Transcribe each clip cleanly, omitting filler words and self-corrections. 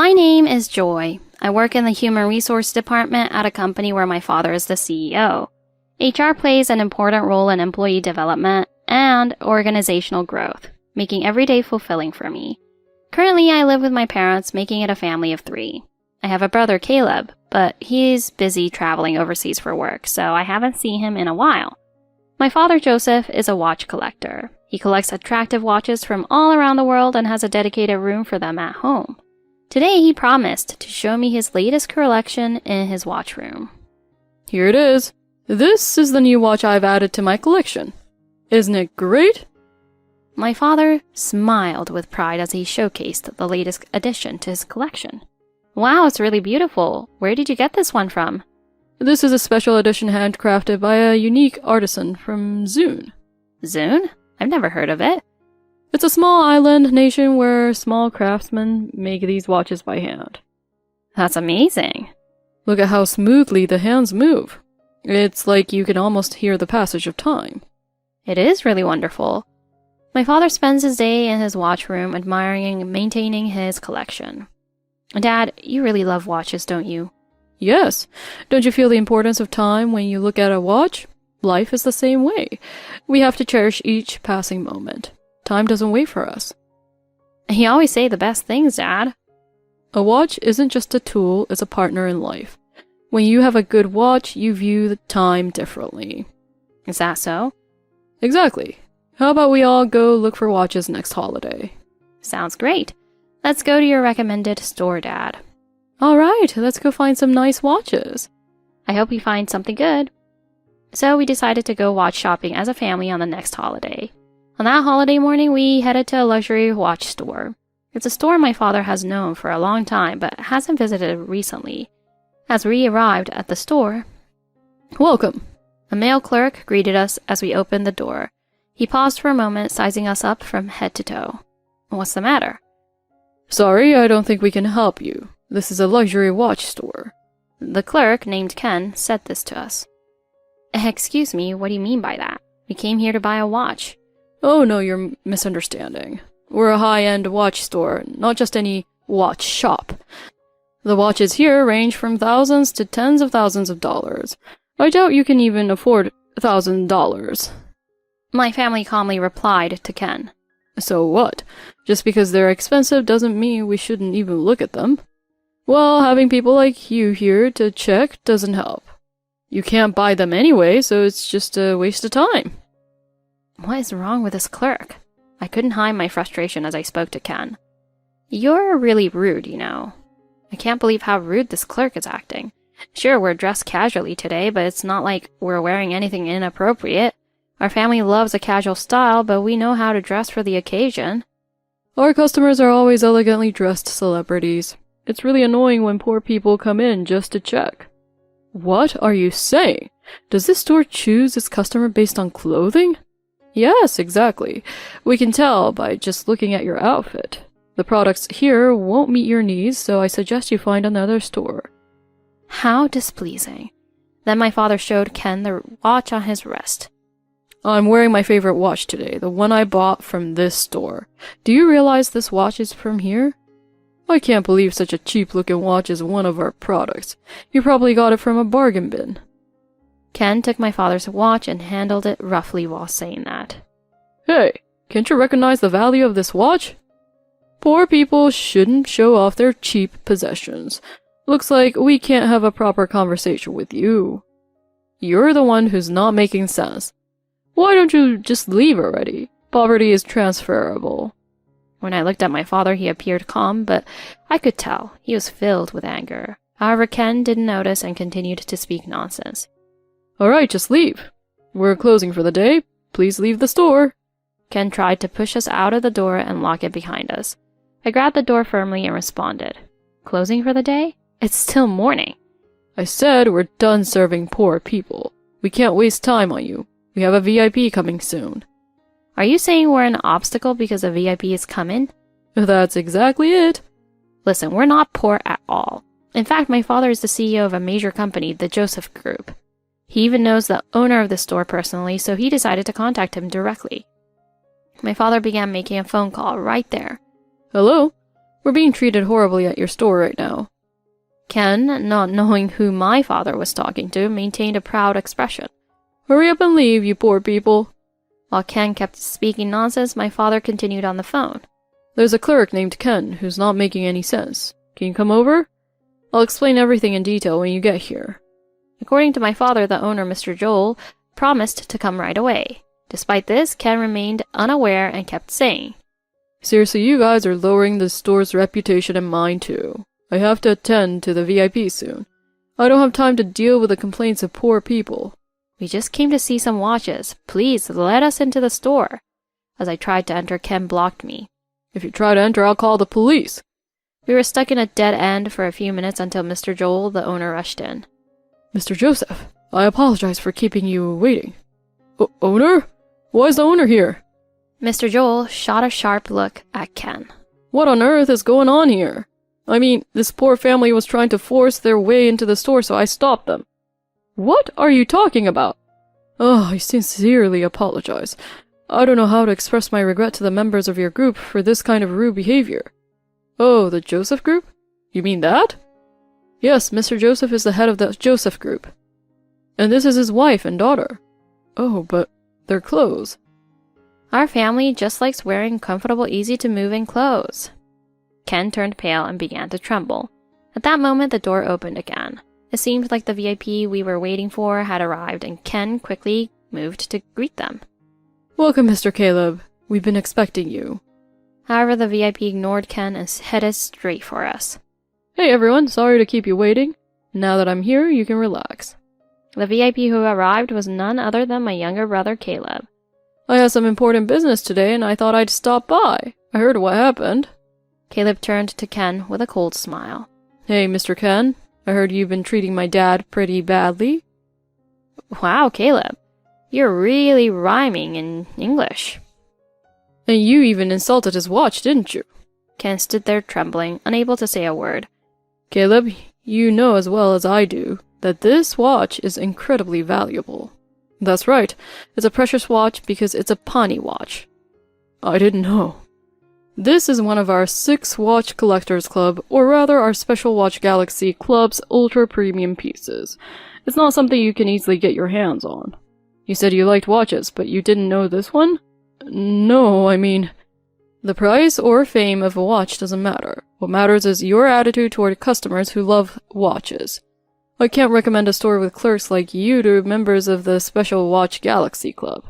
My name is Joy. I work in the human resource department at a company where my father is the CEO. HR plays an important role in employee development and organizational growth, making every day fulfilling for me. Currently, I live with my parents, making it a family of 3. I have a brother, Caleb, but he's busy traveling overseas for work, so I haven't seen him in a while. My father, Joseph, is a watch collector. He collects attractive watches from all around the world and has a dedicated room for them at home. Today, he promised to show me his latest collection in his watch room. Here it is. This is the new watch I've added to my collection. Isn't it great? My father smiled with pride as he showcased the latest addition to his collection. Wow, it's really beautiful. Where did you get this one from? This is a special edition handcrafted by a unique artisan from Zune. Zune? I've never heard of it. It's a small island nation where small craftsmen make these watches by hand. That's amazing. Look at how smoothly the hands move. It's like you can almost hear the passage of time. It is really wonderful. My father spends his day in his watch room admiring and maintaining his collection. Dad, you really love watches, don't you? Yes. Don't you feel the importance of time when you look at a watch? Life is the same way. We have to cherish each passing moment. Time doesn't wait for us. You always say the best things, Dad. A watch isn't just a tool, it's a partner in life. When you have a good watch, you view the time differently. Is that so? Exactly. How about we all go look for watches next holiday? Sounds great. Let's go to your recommended store, Dad. Alright, let's go find some nice watches. I hope we find something good. So we decided to go watch shopping as a family on the next holiday. On that holiday morning, we headed to a luxury watch store. It's a store my father has known for a long time, but hasn't visited recently. As we arrived at the store, Welcome. A male clerk greeted us as we opened the door. He paused for a moment, sizing us up from head to toe. What's the matter? Sorry, I don't think we can help you. This is a luxury watch store. The clerk, named Ken, said this to us. Excuse me, what do you mean by that? We came here to buy a watch. Oh no, you're misunderstanding. We're a high-end watch store, not just any watch shop. The watches here range from thousands to tens of thousands of dollars. I doubt you can even afford $1,000. My family calmly replied to Ken. So what? Just because they're expensive doesn't mean we shouldn't even look at them. Well, having people like you here to check doesn't help. You can't buy them anyway, so it's just a waste of time. What is wrong with this clerk? I couldn't hide my frustration as I spoke to Ken. You're really rude, you know. I can't believe how rude this clerk is acting. Sure, we're dressed casually today, but it's not like we're wearing anything inappropriate. Our family loves a casual style, but we know how to dress for the occasion. Our customers are always elegantly dressed celebrities. It's really annoying when poor people come in just to check. What are you saying? Does this store choose its customer based on clothing? Yes, exactly. We can tell by just looking at your outfit. The products here won't meet your needs, so I suggest you find another store. How displeasing. Then my father showed Ken the watch on his wrist. I'm wearing my favorite watch today, the one I bought from this store. Do you realize this watch is from here? I can't believe such a cheap-looking watch is one of our products. You probably got it from a bargain bin. Ken took my father's watch and handled it roughly while saying that. Hey, can't you recognize the value of this watch? Poor people shouldn't show off their cheap possessions. Looks like we can't have a proper conversation with you. You're the one who's not making sense. Why don't you just leave already? Poverty is transferable. When I looked at my father, he appeared calm, but I could tell he was filled with anger. However, Ken didn't notice and continued to speak nonsense. Alright, just leave. We're closing for the day. Please leave the store. Ken tried to push us out of the door and lock it behind us. I grabbed the door firmly and responded. Closing for the day? It's still morning. I said we're done serving poor people. We can't waste time on you. We have a VIP coming soon. Are you saying we're an obstacle because a VIP is coming? That's exactly it. Listen, we're not poor at all. In fact, my father is the CEO of a major company, the Joseph Group. He even knows the owner of the store personally, so he decided to contact him directly. My father began making a phone call right there. Hello? We're being treated horribly at your store right now. Ken, not knowing who my father was talking to, maintained a proud expression. Hurry up and leave, you poor people. While Ken kept speaking nonsense, my father continued on the phone. There's a clerk named Ken who's not making any sense. Can you come over? I'll explain everything in detail when you get here. According to my father, the owner, Mr. Joel, promised to come right away. Despite this, Ken remained unaware and kept saying, Seriously, you guys are lowering the store's reputation and mine too. I have to attend to the VIP soon. I don't have time to deal with the complaints of poor people. We just came to see some watches. Please, let us into the store. As I tried to enter, Ken blocked me. If you try to enter, I'll call the police. We were stuck in a dead end for a few minutes until Mr. Joel, the owner, rushed in. Mr. Joseph, I apologize for keeping you waiting. Owner? Why is the owner here? Mr. Joel shot a sharp look at Ken. What on earth is going on here? I mean, this poor family was trying to force their way into the store, so I stopped them. What are you talking about? Oh, I sincerely apologize. I don't know how to express my regret to the members of your group for this kind of rude behavior. Oh, the Joseph group? You mean that? Yes, Mr. Joseph is the head of the Joseph group. And this is his wife and daughter. Oh, but their clothes. Our family just likes wearing comfortable, easy-to-move-in clothes. Ken turned pale and began to tremble. At that moment, the door opened again. It seemed like the VIP we were waiting for had arrived, and Ken quickly moved to greet them. Welcome, Mr. Caleb. We've been expecting you. However, the VIP ignored Ken and headed straight for us. Hey everyone, sorry to keep you waiting. Now that I'm here, you can relax. The VIP who arrived was none other than my younger brother, Caleb. I have some important business today, and I thought I'd stop by. I heard what happened. Caleb turned to Ken with a cold smile. Hey, Mr. Ken. I heard you've been treating my dad pretty badly. Wow, Caleb. You're really rhyming in English. And you even insulted his watch, didn't you? Ken stood there trembling, unable to say a word. Caleb, you know as well as I do that this watch is incredibly valuable. That's right. It's a precious watch because it's a Pawnee watch. I didn't know. This is one of our 6 Watch Collectors Club, or rather our Special Watch Galaxy Club's ultra-premium pieces. It's not something you can easily get your hands on. You said you liked watches, but you didn't know this one? No, I mean... The price or fame of a watch doesn't matter. What matters is your attitude toward customers who love watches. I can't recommend a store with clerks like you to members of the Special Watch Galaxy Club.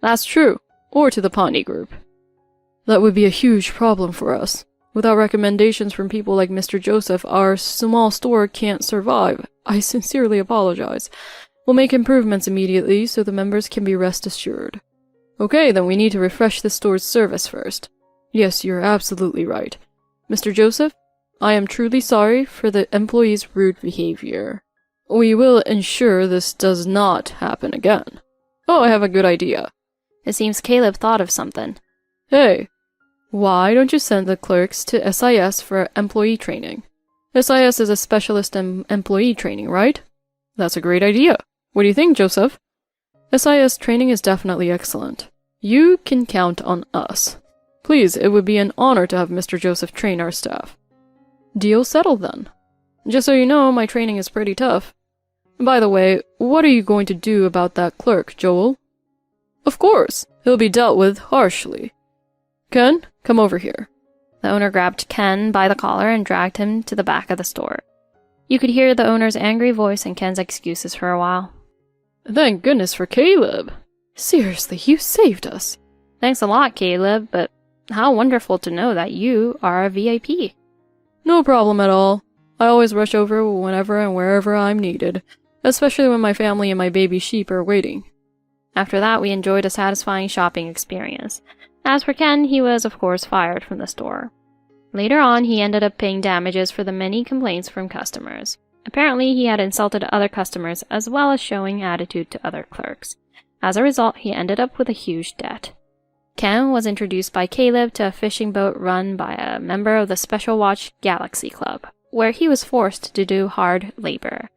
That's true. Or to the Pawnee Group. That would be a huge problem for us. Without recommendations from people like Mr. Joseph, our small store can't survive. I sincerely apologize. We'll make improvements immediately so the members can be rest assured. Okay, then we need to refresh the store's service first. Yes, you're absolutely right. Mr. Joseph, I am truly sorry for the employees' rude behavior. We will ensure this does not happen again. Oh, I have a good idea. It seems Caleb thought of something. Hey, why don't you send the clerks to SIS for employee training? SIS is a specialist in employee training, right? That's a great idea. What do you think, Joseph? SIS training is definitely excellent. You can count on us. Please, it would be an honor to have Mr. Joseph train our staff. Deal settled then. Just so you know, my training is pretty tough. By the way, what are you going to do about that clerk, Joel? Of course, he'll be dealt with harshly. Ken, come over here. The owner grabbed Ken by the collar and dragged him to the back of the store. You could hear the owner's angry voice and Ken's excuses for a while. Thank goodness for Caleb. Seriously, you saved us. Thanks a lot, Caleb, but how wonderful to know that you are a VIP. No problem at all. I always rush over whenever and wherever I'm needed, especially when my family and my baby sheep are waiting. After that, we enjoyed a satisfying shopping experience. As for Ken, he was, of course, fired from the store. Later on, he ended up paying damages for the many complaints from customers. Apparently, he had insulted other customers as well as showing attitude to other clerks. As a result, he ended up with a huge debt. Ken was introduced by Caleb to a fishing boat run by a member of the Special Watch Galaxy Club, where he was forced to do hard labor.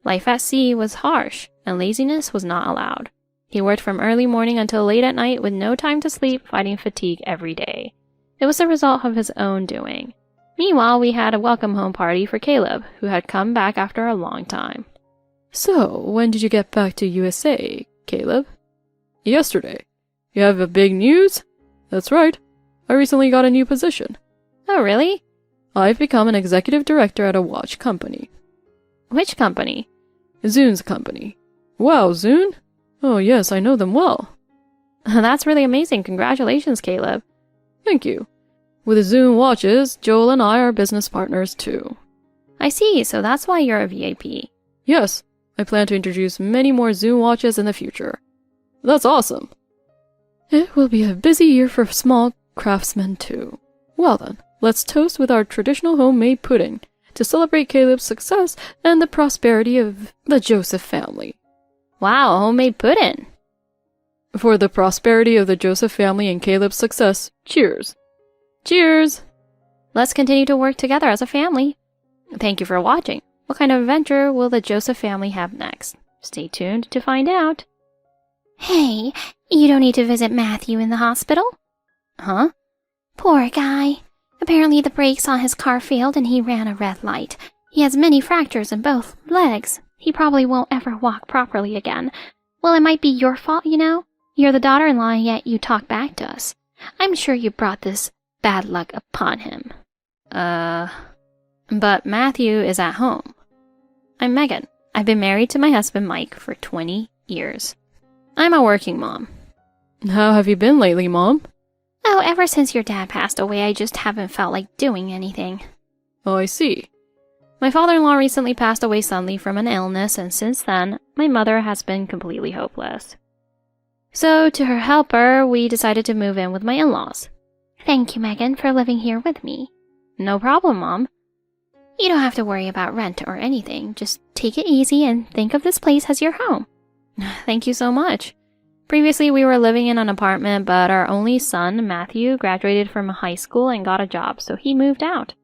Life at sea was harsh, and laziness was not allowed. He worked from early morning until late at night with no time to sleep, fighting fatigue every day. It was the result of his own doing. Meanwhile, we had a welcome home party for Caleb, who had come back after a long time. So, when did you get back to USA, Caleb? Yesterday. You have a big news? That's right. I recently got a new position. Oh, really? I've become an executive director at a watch company. Which company? Zune's company. Wow, Zune? Oh yes, I know them well. That's really amazing. Congratulations, Caleb. Thank you. With Zune watches, Joel and I are business partners too. I see, so that's why you're a VIP. Yes, I plan to introduce many more Zune watches in the future. That's awesome. It will be a busy year for small craftsmen too. Well then, let's toast with our traditional homemade pudding to celebrate Caleb's success and the prosperity of the Joseph family. Wow, homemade pudding. For the prosperity of the Joseph family and Caleb's success, cheers. Cheers! Let's continue to work together as a family. Thank you for watching. What kind of adventure will the Joseph family have next? Stay tuned to find out. Hey, you don't need to visit Matthew in the hospital. Huh? Poor guy. Apparently the brakes on his car failed and he ran a red light. He has many fractures in both legs. He probably won't ever walk properly again. Well, it might be your fault, you know? You're the daughter-in-law, yet you talk back to us. I'm sure you brought this bad luck upon him. But Matthew is at home. I'm Megan. I've been married to my husband Mike for 20 years. I'm a working mom. How have you been lately, Mom? Oh, ever since your dad passed away, I just haven't felt like doing anything. Oh, I see. My father-in-law recently passed away suddenly from an illness, and since then, my mother has been completely hopeless. So, to her helper, we decided to move in with my in-laws. Thank you, Megan, for living here with me. No problem, Mom. You don't have to worry about rent or anything. Just take it easy and think of this place as your home. Thank you so much. Previously, we were living in an apartment, but our only son, Matthew, graduated from high school and got a job, so he moved out.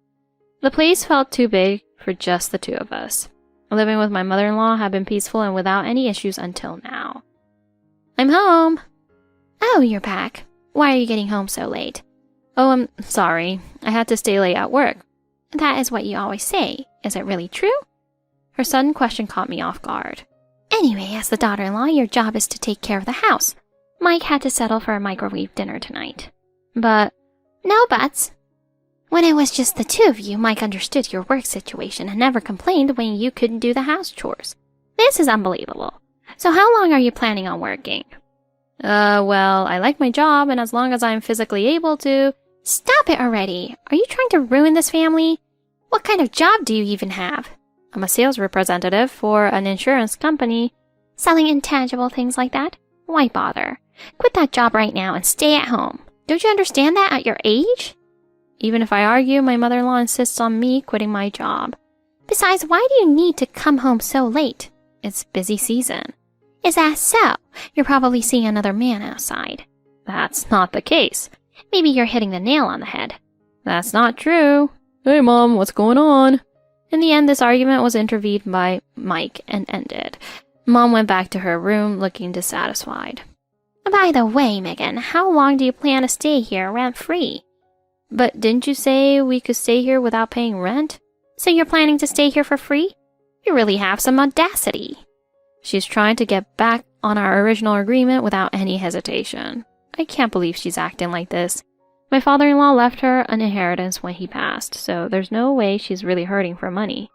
The place felt too big for just the two of us. Living with my mother-in-law had been peaceful and without any issues until now. I'm home! Oh, you're back. Why are you getting home so late? Oh, I'm sorry. I had to stay late at work. That is what you always say. Is it really true? Her sudden question caught me off guard. Anyway, as the daughter-in-law, your job is to take care of the house. Mike had to settle for a microwave dinner tonight. But... No buts. When it was just the two of you, Mike understood your work situation and never complained when you couldn't do the house chores. This is unbelievable. So how long are you planning on working? Well, I like my job, and as long as I'm physically able to... Stop it already! Are you trying to ruin this family? What kind of job do you even have? I'm a sales representative for an insurance company. Selling intangible things like that? Why bother? Quit that job right now and stay at home. Don't you understand that at your age? Even if I argue, my mother-in-law insists on me quitting my job. Besides, why do you need to come home so late? It's busy season. Is that so? You're probably seeing another man outside. That's not the case. Maybe you're hitting the nail on the head. That's not true. Hey, Mom, what's going on? In the end, this argument was intervened by Mike and ended. Mom went back to her room looking dissatisfied. By the way, Megan, how long do you plan to stay here rent-free? But didn't you say we could stay here without paying rent? So you're planning to stay here for free? You really have some audacity. She's trying to get back on our original agreement without any hesitation. I can't believe she's acting like this. My father-in-law left her an inheritance when he passed, so there's no way she's really hurting for money.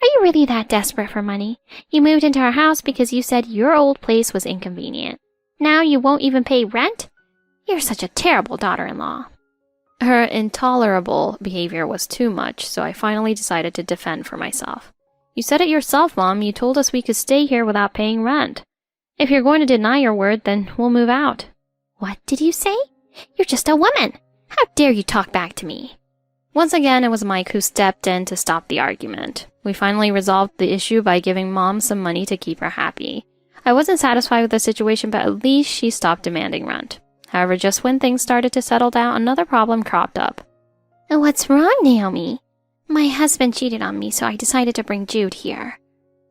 Are you really that desperate for money? You moved into our house because you said your old place was inconvenient. Now you won't even pay rent? You're such a terrible daughter-in-law. Her intolerable behavior was too much, so I finally decided to defend for myself. You said it yourself, Mom. You told us we could stay here without paying rent. If you're going to deny your word, then we'll move out. What did you say? You're just a woman. How dare you talk back to me? Once again, it was Mike who stepped in to stop the argument. We finally resolved the issue by giving Mom some money to keep her happy. I wasn't satisfied with the situation, but at least she stopped demanding rent. However, just when things started to settle down, another problem cropped up. What's wrong, Naomi? My husband cheated on me, so I decided to bring Jude here.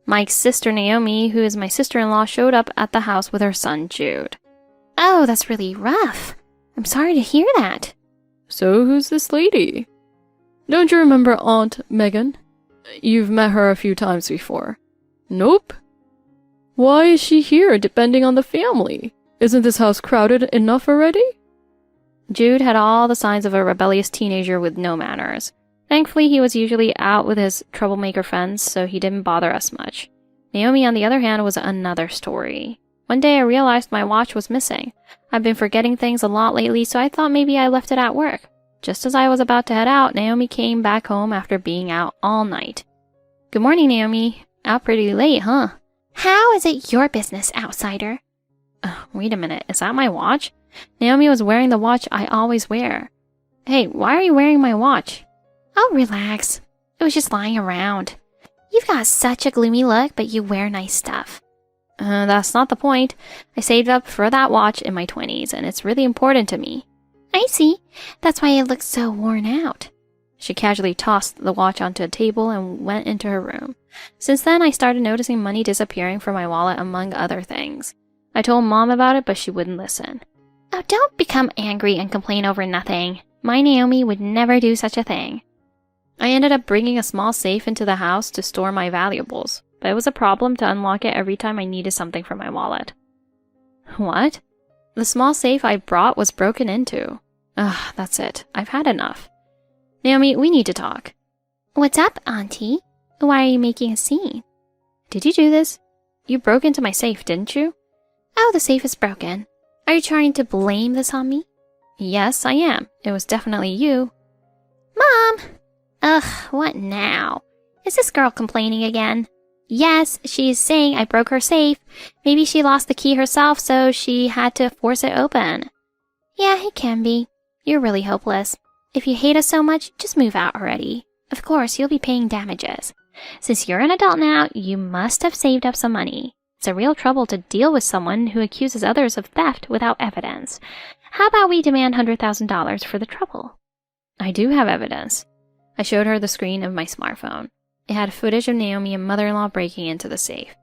Mike's sister Naomi, who is my sister-in-law, showed up at the house with her son Jude. Oh, that's really rough. I'm sorry to hear that. So who's this lady? Don't you remember Aunt Megan? You've met her a few times before. Nope. Why is she here depending on the family? Isn't this house crowded enough already? Jude had all the signs of a rebellious teenager with no manners. Thankfully, he was usually out with his troublemaker friends, so he didn't bother us much. Naomi, on the other hand, was another story. One day I realized my watch was missing. I've been forgetting things a lot lately, so I thought maybe I left it at work. Just as I was about to head out, Naomi came back home after being out all night. Good morning, Naomi. Out pretty late, huh? How is it your business, outsider? Wait a minute, is that my watch? Naomi was wearing the watch I always wear. Hey, why are you wearing my watch? Oh, relax. It was just lying around. You've got such a gloomy look, but you wear nice stuff. That's not the point. I saved up for that watch in my 20s, and it's really important to me. I see. That's why it looks so worn out. She casually tossed the watch onto a table and went into her room. Since then, I started noticing money disappearing from my wallet, among other things. I told Mom about it, but she wouldn't listen. Oh, don't become angry and complain over nothing. My Naomi would never do such a thing. I ended up bringing a small safe into the house to store my valuables, but it was a problem to unlock it every time I needed something from my wallet. What? The small safe I brought was broken into. Ugh, that's it. I've had enough. Naomi, we need to talk. What's up, Auntie? Why are you making a scene? Did you do this? You broke into my safe, didn't you? Oh, the safe is broken. Are you trying to blame this on me? Yes, I am. It was definitely you. Mom! Ugh, what now? Is this girl complaining again? Yes, she's saying I broke her safe. Maybe she lost the key herself, so she had to force it open. Yeah, it can be. You're really hopeless. If you hate us so much, just move out already. Of course, you'll be paying damages. Since you're an adult now, you must have saved up some money. It's a real trouble to deal with someone who accuses others of theft without evidence. How about we demand $100,000 for the trouble? I do have evidence. I showed her the screen of my smartphone. It had footage of Naomi and mother-in-law breaking into the safe.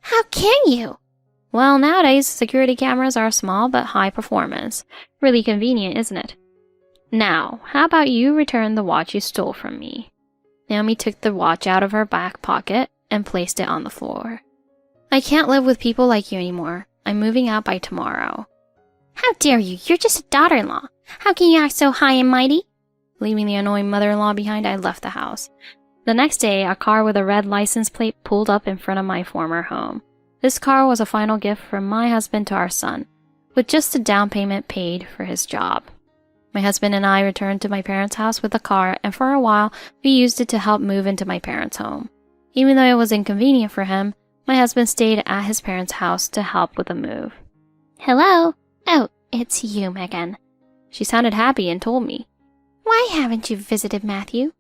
How can you? Well, nowadays, security cameras are small but high performance. Really convenient, isn't it? Now, how about you return the watch you stole from me? Naomi took the watch out of her back pocket and placed it on the floor. I can't live with people like you anymore. I'm moving out by tomorrow. How dare you? You're just a daughter-in-law. How can you act so high and mighty? Leaving the annoying mother-in-law behind, I left the house. The next day, a car with a red license plate pulled up in front of my former home. This car was a final gift from my husband to our son, with just a down payment paid for his job. My husband and I returned to my parents' house with the car, and for a while, we used it to help move into my parents' home. Even though it was inconvenient for him, my husband stayed at his parents' house to help with the move. Hello? Oh, it's you, Megan. She sounded happy and told me. Why haven't you visited Matthew?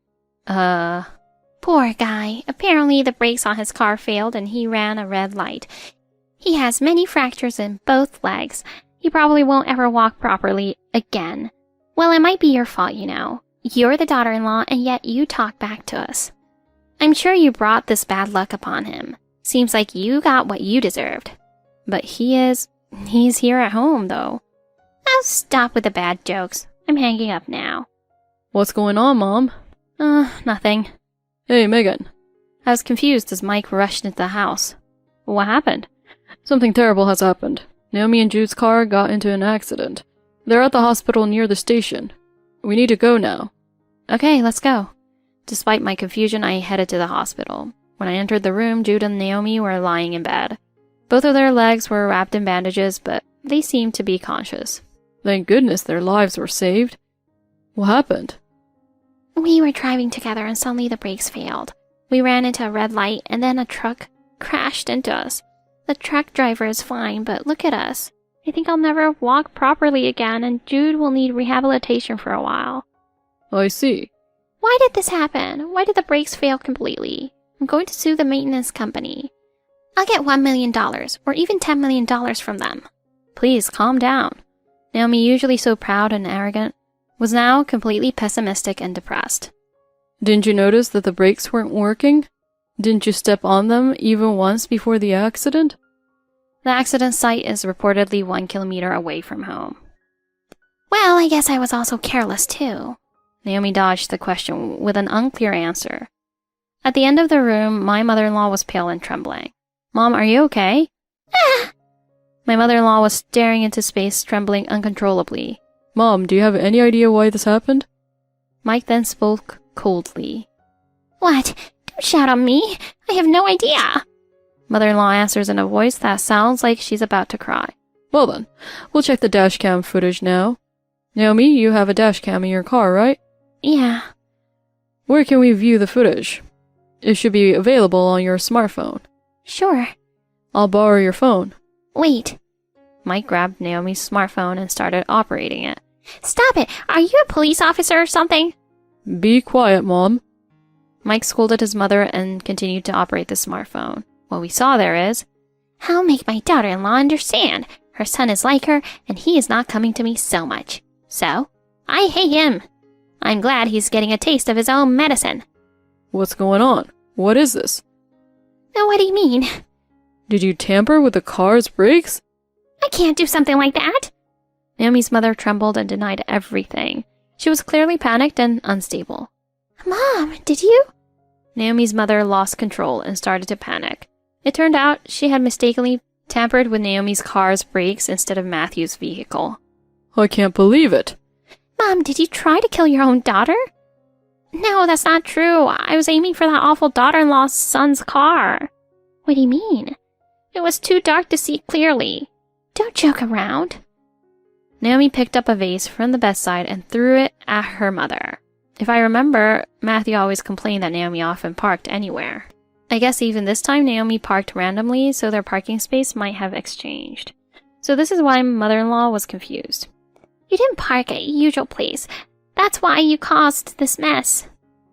Poor guy. Apparently the brakes on his car failed and he ran a red light. He has many fractures in both legs. He probably won't ever walk properly again. Well, it might be your fault, you know. You're the daughter-in-law, and yet you talk back to us. I'm sure you brought this bad luck upon him. Seems like you got what you deserved. But he's here at home, though. Oh, stop with the bad jokes. I'm hanging up now. What's going on, Mom? Nothing. Hey, Megan. I was confused as Mike rushed into the house. What happened? Something terrible has happened. Naomi and Jude's car got into an accident. They're at the hospital near the station. We need to go now. Okay, let's go. Despite my confusion, I headed to the hospital. When I entered the room, Jude and Naomi were lying in bed. Both of their legs were wrapped in bandages, but they seemed to be conscious. Thank goodness their lives were saved. What happened? We were driving together and suddenly the brakes failed. We ran into a red light and then a truck crashed into us. The truck driver is fine, but look at us. I think I'll never walk properly again, and Jude will need rehabilitation for a while. I see. Why did this happen? Why did the brakes fail completely? I'm going to sue the maintenance company. I'll get $1 million, or even $10 million from them. Please, calm down. Naomi, usually so proud and arrogant, was now completely pessimistic and depressed. Didn't you notice that the brakes weren't working? Didn't you step on them even once before the accident? The accident site is reportedly 1 kilometer away from home. Well, I guess I was also careless too. Naomi dodged the question with an unclear answer. At the end of the room, my mother-in-law was pale and trembling. Mom, are you okay? Ah! My mother-in-law was staring into space, trembling uncontrollably. Mom, do you have any idea why this happened? Mike then spoke coldly. What? Don't shout on me. I have no idea. Mother-in-law answers in a voice that sounds like she's about to cry. Well then, we'll check the dash cam footage now. Naomi, you have a dash cam in your car, right? Yeah. Where can we view the footage? It should be available on your smartphone. Sure. I'll borrow your phone. Wait. Mike grabbed Naomi's smartphone and started operating it. Stop it! Are you a police officer or something? Be quiet, Mom. Mike scolded his mother and continued to operate the smartphone. What we saw there is, I'll make my daughter-in-law understand. Her son is like her, and he is not coming to me so much. So, I hate him. I'm glad he's getting a taste of his own medicine. What's going on? What is this? Now, what do you mean? Did you tamper with the car's brakes? I can't do something like that. Naomi's mother trembled and denied everything. She was clearly panicked and unstable. Mom, did you? Naomi's mother lost control and started to panic. It turned out she had mistakenly tampered with Naomi's car's brakes instead of Matthew's vehicle. I can't believe it. Mom, did you try to kill your own daughter? No, that's not true. I was aiming for that awful daughter-in-law's son's car. What do you mean? It was too dark to see clearly. Don't joke around. Naomi picked up a vase from the bedside and threw it at her mother. If I remember, Matthew always complained that Naomi often parked anywhere. I guess even this time Naomi parked randomly, so their parking space might have exchanged. So this is why mother-in-law was confused. You didn't park at your usual place. That's why you caused this mess.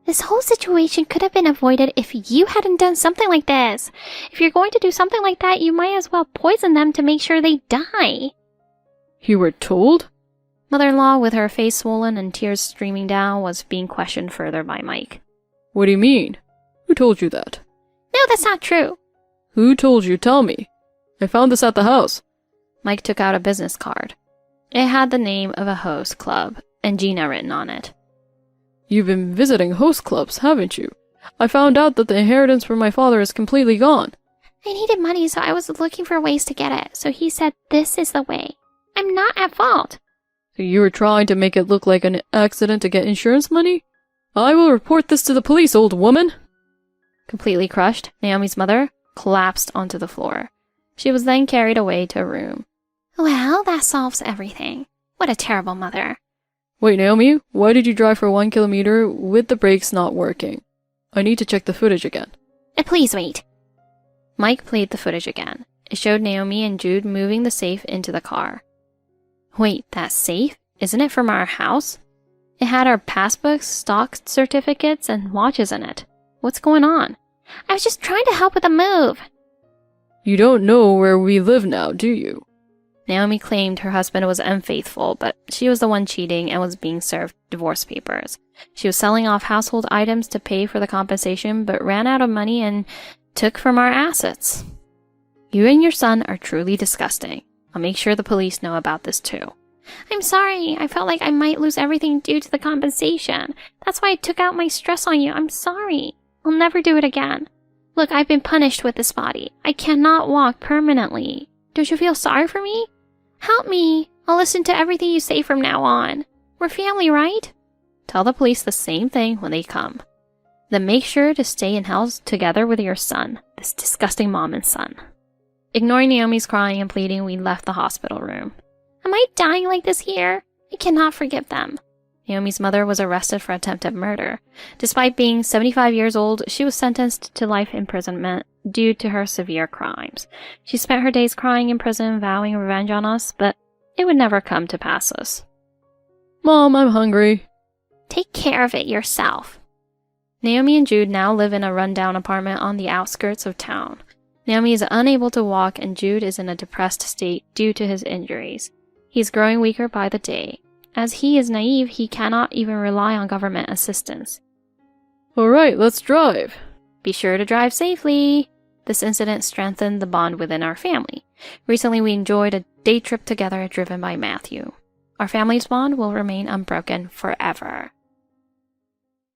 This whole situation could have been avoided if you hadn't done something like this. If you're going to do something like that, you might as well poison them to make sure they die. You were told? Mother-in-law, with her face swollen and tears streaming down, was being questioned further by Mike. What do you mean? Who told you that? No, that's not true. Who told you? Tell me. I found this at the house. Mike took out a business card. It had the name of a host club and Gina written on it. You've been visiting host clubs, haven't you? I found out that the inheritance from my father is completely gone. I needed money, so I was looking for ways to get it. So he said this is the way. I'm not at fault. So you were trying to make it look like an accident to get insurance money? I will report this to the police, old woman. Completely crushed, Naomi's mother collapsed onto the floor. She was then carried away to a room. Well, that solves everything. What a terrible mother. Wait, Naomi, why did you drive for 1 kilometer with the brakes not working? I need to check the footage again. Please wait. Mike played the footage again. It showed Naomi and Jude moving the safe into the car. Wait, that safe? Isn't it from our house? It had our passbooks, stock certificates, and watches in it. What's going on? I was just trying to help with the move. You don't know where we live now, do you? Naomi claimed her husband was unfaithful, but she was the one cheating and was being served divorce papers. She was selling off household items to pay for the compensation, but ran out of money and took from our assets. You and your son are truly disgusting. I'll make sure the police know about this too. I'm sorry. I felt like I might lose everything due to the compensation. That's why I took out my stress on you. I'm sorry. I'll never do it again. Look, I've been punished with this body. I cannot walk permanently. Don't you feel sorry for me? Help me. I'll listen to everything you say from now on. We're family, right? Tell the police the same thing when they come. Then make sure to stay in house together with your son, this disgusting mom and son. Ignoring Naomi's crying and pleading, we left the hospital room. Am I dying like this here? I cannot forgive them. Naomi's mother was arrested for attempted murder. Despite being 75 years old, she was sentenced to life imprisonment due to her severe crimes. She spent her days crying in prison, vowing revenge on us, but it would never come to pass. Mom, I'm hungry. Take care of it yourself. Naomi and Jude now live in a rundown apartment on the outskirts of town. Naomi is unable to walk and Jude is in a depressed state due to his injuries. He is growing weaker by the day. As he is naive, he cannot even rely on government assistance. Alright, let's drive. Be sure to drive safely. This incident strengthened the bond within our family. Recently, we enjoyed a day trip together driven by Matthew. Our family's bond will remain unbroken forever.